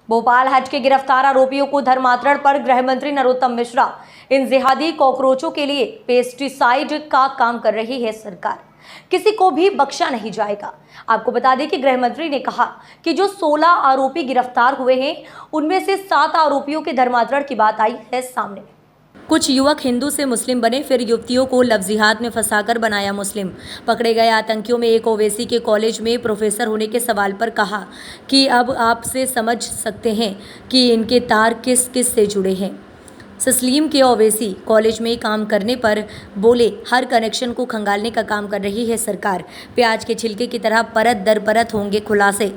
भोपाल हट के गिरफ्तार आरोपियों को धर्मांतरण पर गृह मंत्री नरोत्तम मिश्रा। इन जिहादी कॉकरोचों के लिए पेस्टिसाइड का काम कर रही है सरकार, किसी को भी बख्शा नहीं जाएगा। आपको बता दें कि गृह मंत्री ने कहा कि जो 16 आरोपी गिरफ्तार हुए हैं उनमें से 7 आरोपियों के धर्मांतरण की बात आई है सामने। कुछ युवक हिंदू से मुस्लिम बने, फिर युवतियों को लव जिहाद में फंसाकर बनाया मुस्लिम। पकड़े गए आतंकियों में एक ओवैसी के कॉलेज में प्रोफेसर होने के सवाल पर कहा कि अब आपसे समझ सकते हैं कि इनके तार किस किस से जुड़े हैं। तस्लीम के ओवैसी कॉलेज में काम करने पर बोले, हर कनेक्शन को खंगालने का काम कर रही है सरकार। प्याज के छिलके की तरह परत दर परत होंगे खुलासे।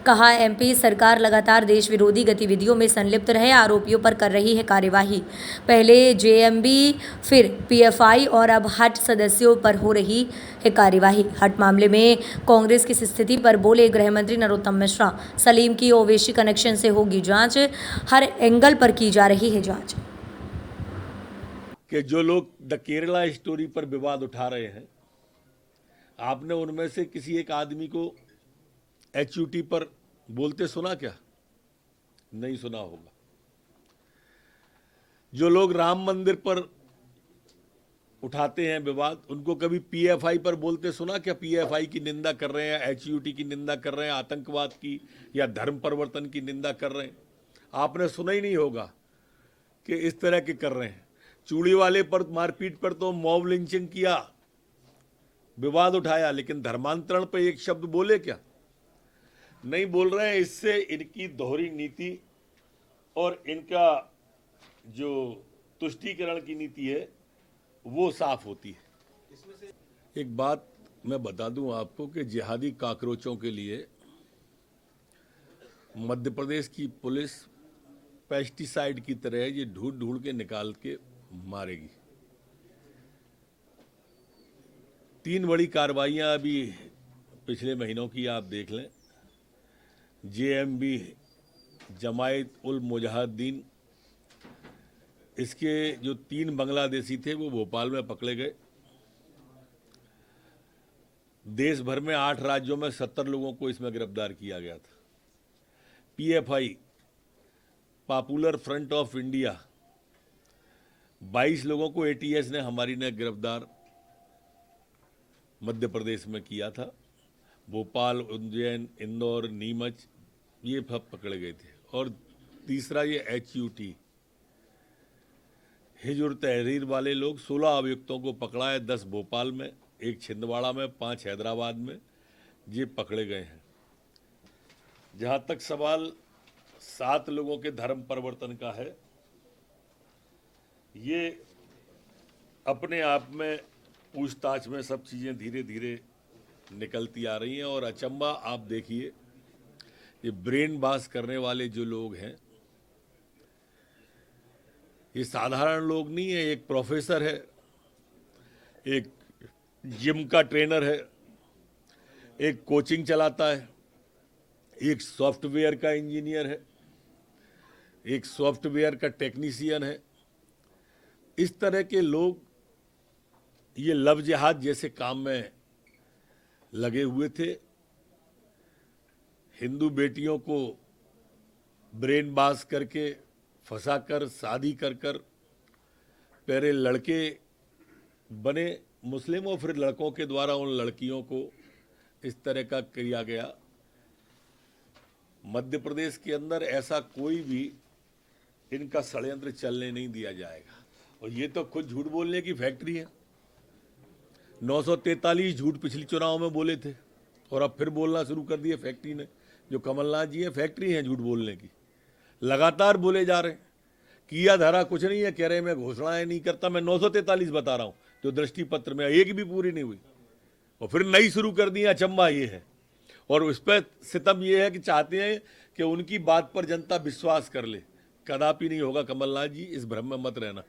कहा, एमपी सरकार लगातार देश विरोधी गतिविधियों में संलिप्त रहे आरोपियों पर कर रही है कार्यवाही। पहले जेएमबी, फिर पीएफआई और अब हट सदस्यों पर हो रही है कार्यवाही। हट मामले में कांग्रेस की स्थिति पर बोले गृह मंत्री नरोत्तम मिश्रा। सलीम की ओवैसी कनेक्शन से होगी जांच, हर एंगल पर की जा रही है जांच। कि जो लोग द केरला स्टोरी पर विवाद उठा रहे हैं, आपने उनमें से किसी एक आदमी को एचयूटी पर बोलते सुना क्या? नहीं सुना होगा। जो लोग राम मंदिर पर उठाते हैं विवाद, उनको कभी पीएफआई पर बोलते सुना क्या? पीएफआई की निंदा कर रहे हैं, एचयूटी की निंदा कर रहे हैं, आतंकवाद की या धर्म परिवर्तन की निंदा कर रहे हैं। आपने सुना ही नहीं होगा कि इस तरह के कर रहे हैं। चूड़ी वाले पर मारपीट पर तो मॉब लिंचिंग किया, विवाद उठाया, लेकिन धर्मांतरण पर एक शब्द बोले क्या? नहीं बोल रहे हैं। इससे इनकी दोहरी नीति और इनका जो तुष्टीकरण की नीति है वो साफ होती है। एक बात मैं बता दूं आपको कि जिहादी काकरोचों के लिए मध्य प्रदेश की पुलिस पेस्टिसाइड की तरह ये ढूंढ ढूंढ के निकाल के मारेगी। 3 बड़ी कार्रवाइयां अभी पिछले महीनों की आप देख लें। जेएमबी, जमायत उल मुजाहिदीन, इसके जो 3 बांग्लादेशी थे वो भोपाल में पकड़े गए। देश भर में 8 राज्यों में 70 लोगों को इसमें गिरफ्तार किया गया था। PFI, popular front of India, 22 लोगों को एटीएस ने हमारी ने गिरफ्तार मध्य प्रदेश में किया था। भोपाल, उज्जैन, इंदौर, नीमच, ये सब पकड़े गए थे। और तीसरा ये एचयूटी, हिजर तहरीर वाले लोग, 16 अभियुक्तों को पकड़ा है। 10 भोपाल में, 1 छिंदवाड़ा में, 5 हैदराबाद में, ये पकड़े गए हैं। जहां तक सवाल 7 लोगों के धर्म परिवर्तन का है, ये अपने आप में पूछताछ में सब चीज़ें धीरे धीरे निकलती आ रही हैं। और अचंबा आप देखिए, ये ब्रेन वॉश करने वाले जो लोग हैं, ये साधारण लोग नहीं है। एक प्रोफेसर है, एक जिम का ट्रेनर है, एक कोचिंग चलाता है, एक सॉफ्टवेयर का इंजीनियर है, एक सॉफ्टवेयर का टेक्नीशियन है। इस तरह के लोग ये लव जिहाद जैसे काम में लगे हुए थे। हिंदू बेटियों को ब्रेन वॉश करके, फंसाकर, शादी कर कर पहले लड़के बने मुस्लिम और फिर लड़कों के द्वारा उन लड़कियों को इस तरह का किया गया। मध्य प्रदेश के अंदर ऐसा कोई भी इनका षड्यंत्र चलने नहीं दिया जाएगा। और ये तो खुद झूठ बोलने की फैक्ट्री है। 943 झूठ पिछले चुनाव में बोले थे और अब फिर बोलना शुरू कर दिए फैक्ट्री ने। जो कमलनाथ जी है, फैक्ट्री है झूठ बोलने की, लगातार बोले जा रहे हैं। किया धरा कुछ नहीं है, कह रहे मैं घोषणाएं नहीं करता। मैं 943 बता रहा हूं जो दृष्टि पत्र में, एक भी पूरी नहीं हुई और फिर नई शुरू कर दी। अचंबा ये है। और उस पर सितम ये है कि चाहते हैं कि उनकी बात पर जनता विश्वास कर ले। कदापि नहीं होगा कमलनाथ जी, इस भ्रम में मत रहना।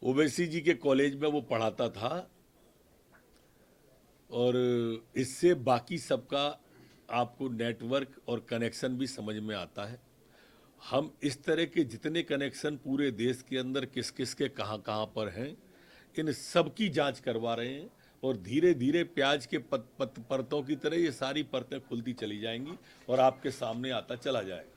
ओवैसी जी के कॉलेज में वो पढ़ाता था और इससे बाकी सबका आपको नेटवर्क और कनेक्शन भी समझ में आता है। हम इस तरह के जितने कनेक्शन पूरे देश के अंदर किस किस के कहाँ कहाँ पर हैं, इन सब की जांच करवा रहे हैं। और धीरे धीरे प्याज के परतों की तरह ये सारी परतें खुलती चली जाएंगी और आपके सामने आता चला जाएगा।